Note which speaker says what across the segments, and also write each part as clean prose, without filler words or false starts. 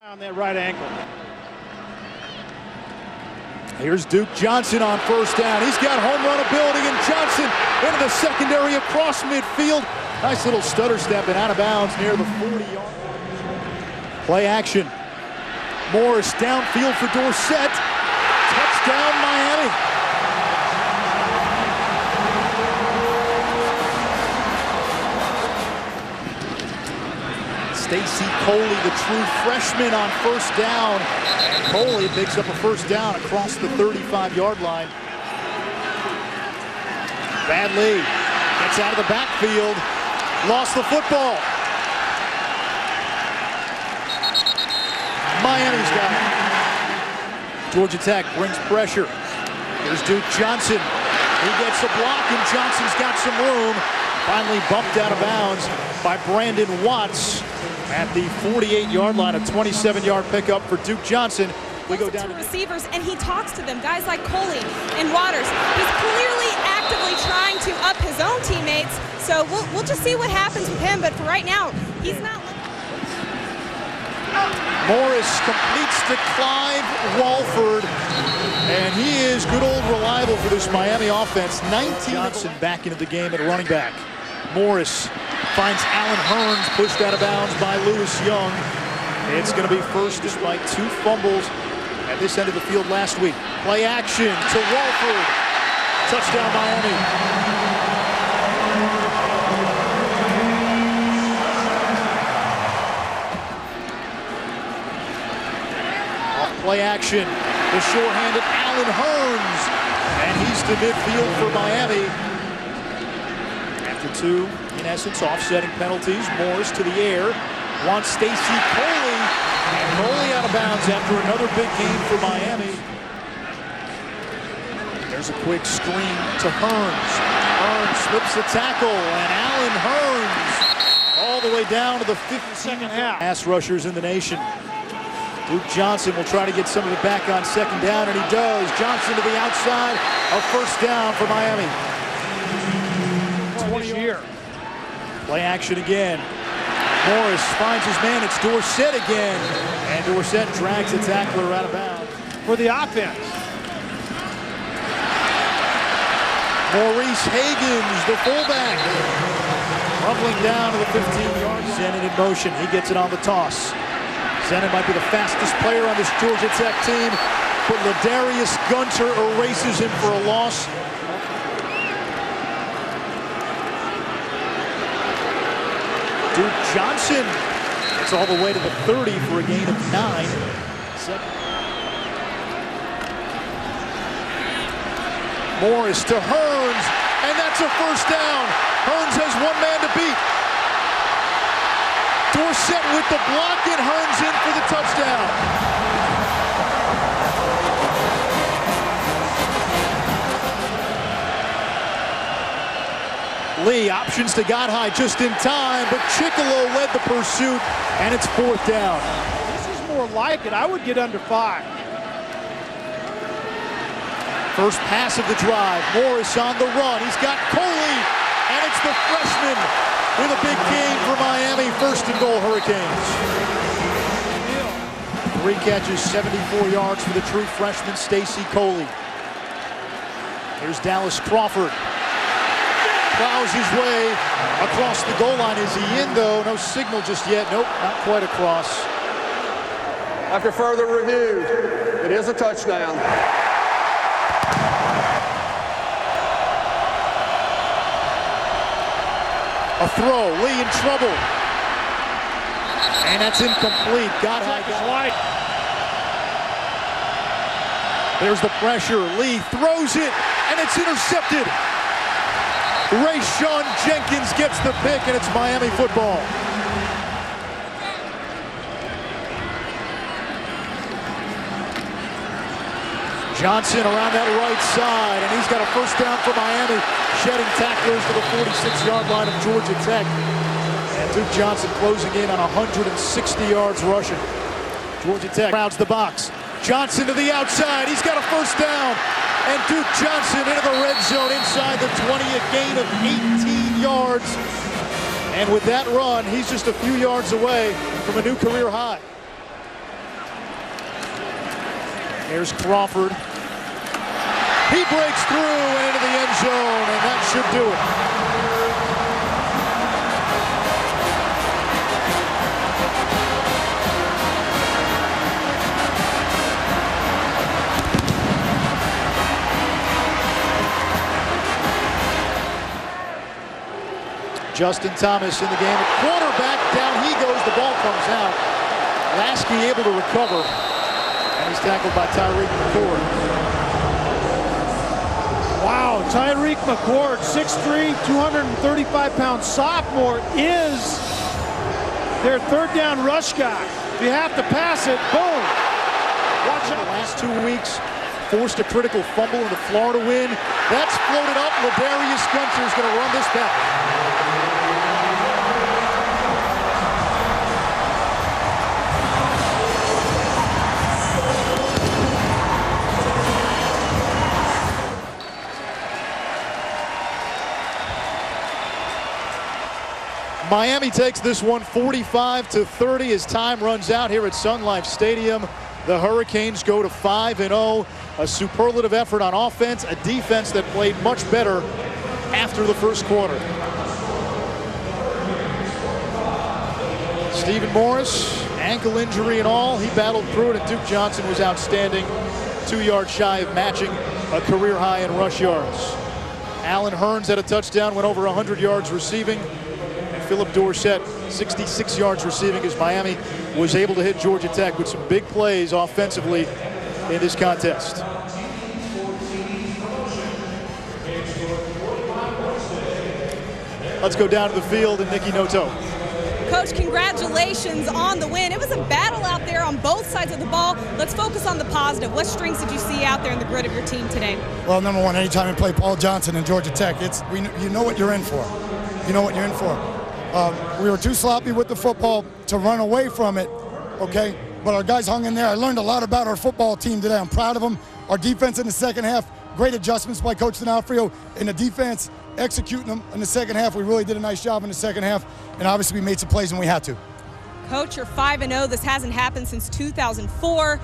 Speaker 1: On that right ankle.
Speaker 2: Here's Duke Johnson on first down. He's got home run ability, and Johnson into the secondary across midfield. Nice little stutter step and out of bounds near the 40-yard. Play action. Morris downfield for Dorsett. Touchdown Miami. Stacy Coley, the true freshman, on first down. And Coley picks up a first down across the 35-yard line. Badley gets out of the backfield. Lost the football. Miami's got it. Georgia Tech brings pressure. Here's Duke Johnson. He gets a block, and Johnson's got some room. Finally bumped out of bounds by Brandon Watts at the 48-yard line. A 27-yard pickup for Duke Johnson. We go down to
Speaker 3: receivers, and he talks to them, guys like Coley and Waters. He's clearly actively trying to up his own teammates, so we'll just see what happens with him, but for right now, he's not.
Speaker 2: Morris completes to Clive Walford, and he is good old reliable for this Miami offense. 19. Johnson back into the game at running back. Morris finds Allen Hurns, pushed out of bounds by Lewis Young. It's going to be first despite two fumbles at this end of the field last week. Play action to Walford. Touchdown Miami. Play action, the short-handed Allen Hurns, and he's to midfield for Miami. After two, in essence, offsetting penalties, Morris to the air, wants Stacy Coley, and Coley out of bounds after another big game for Miami. There's a quick screen to Hurns. Hurns slips the tackle, and Allen Hurns all the way down to the 52nd half. Pass rushers in the nation. Duke Johnson will try to get some of it back on second down, and he does. Johnson to the outside, a first down for Miami.
Speaker 1: 20 year.
Speaker 2: Play action again. Morris finds his man. It's Dorsett again, and Dorsett drags the tackler out of bounds.
Speaker 1: For the offense.
Speaker 2: Maurice Hagans, the fullback, rumbling down to the 15-yard. Zenon in motion. He gets it on the toss. Zenon might be the fastest player on this Georgia Tech team, but Ladarius Gunter erases him for a loss. Duke Johnson gets all the way to the 30 for a gain of 9. Morris to Hurns, and that's a first down. Hurns has one man to beat. Dorsett with the block, and Hurns in for the touchdown. Lee options to Godhigh just in time, but Chickalo led the pursuit, and it's fourth down.
Speaker 1: This is more like it. I would get under 5.
Speaker 2: First pass of the drive. Morris on the run. He's got Coley, and it's the freshman with a big gain for Miami. First and goal, Hurricanes. 3 catches, 74 yards for the true freshman, Stacy Coley. Here's Dallas Crawford. Plows his way across the goal line. Is he in, though? No signal just yet. Nope, not quite across.
Speaker 4: After further review, it is a touchdown.
Speaker 2: A throw, Lee in trouble. And that's incomplete. Godhigh got it. There's the pressure. Lee throws it, and it's intercepted. Rayshawn Jenkins gets the pick, and it's Miami football. Johnson around that right side, and he's got a first down for Miami, shedding tacklers to the 46-yard line of Georgia Tech. And Duke Johnson closing in on 160 yards rushing. Georgia Tech crowds the box. Johnson to the outside. He's got a first down. And Duke Johnson into the red zone inside the 20, a gain of 18 yards. And with that run, he's just a few yards away from a new career high. Here's Crawford. He breaks through and into the end zone, and that should do it. Justin Thomas in the game at quarterback. Down he goes. The ball comes out. Lasky able to recover. And he's tackled by Tyreek McCord.
Speaker 1: Wow, Tyreek McCord, 6'3", 235-pound sophomore, is their third down rush guy. If you have to pass it, boom. Watch out.
Speaker 2: The last 2 weeks, forced a critical fumble in the Florida win. That's floated up. Ladarius Gunter is going to run this back. Miami takes this one 45-30 as time runs out here at Sun Life Stadium. The Hurricanes go to 5-0. A superlative effort on offense, a defense that played much better after the first quarter. Stephen Morris, ankle injury and all, he battled through it, and Duke Johnson was outstanding, 2 yards shy of matching a career high in rush yards. Allen Hurns had a touchdown, went over 100 yards receiving. Philip Dorsett, 66 yards receiving as Miami was able to hit Georgia Tech with some big plays offensively in this contest. Let's go down to the field and Nikki Noto.
Speaker 3: Coach, congratulations on the win. It was a battle out there on both sides of the ball. Let's focus on the positive. What strengths did you see out there in the grit of your team today?
Speaker 5: Well, number one, anytime you play Paul Johnson and Georgia Tech, you know what you're in for. You know what you're in for. We were too sloppy with the football to run away from it, okay? But our guys hung in there. I learned a lot about our football team today. I'm proud of them. Our defense in the second half, great adjustments by Coach D'Onofrio in the defense, executing them in the second half. We really did a nice job in the second half, and obviously we made some plays when we had to.
Speaker 3: Coach, you're 5-0. This hasn't happened since 2004.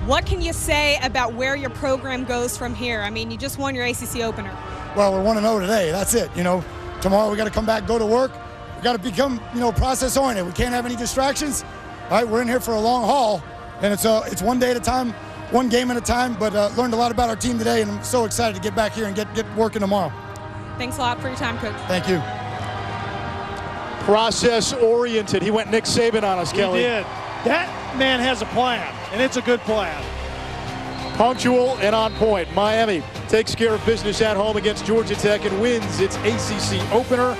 Speaker 3: What can you say about where your program goes from here? I mean, you just won your ACC opener.
Speaker 5: Well, we're 1-0 today. That's it. You know, tomorrow we got to come back, go to work. We got to become, process oriented. We can't have any distractions. All right, we're in here for a long haul, and it's one day at a time, one game at a time. But learned a lot about our team today, and I'm so excited to get back here and get working tomorrow.
Speaker 3: Thanks a lot for your time, Coach.
Speaker 5: Thank you.
Speaker 2: Process oriented. He went Nick Saban on us, Kelly.
Speaker 1: He did. That man has a plan, and it's a good plan.
Speaker 2: Punctual and on point. Miami takes care of business at home against Georgia Tech and wins its ACC opener.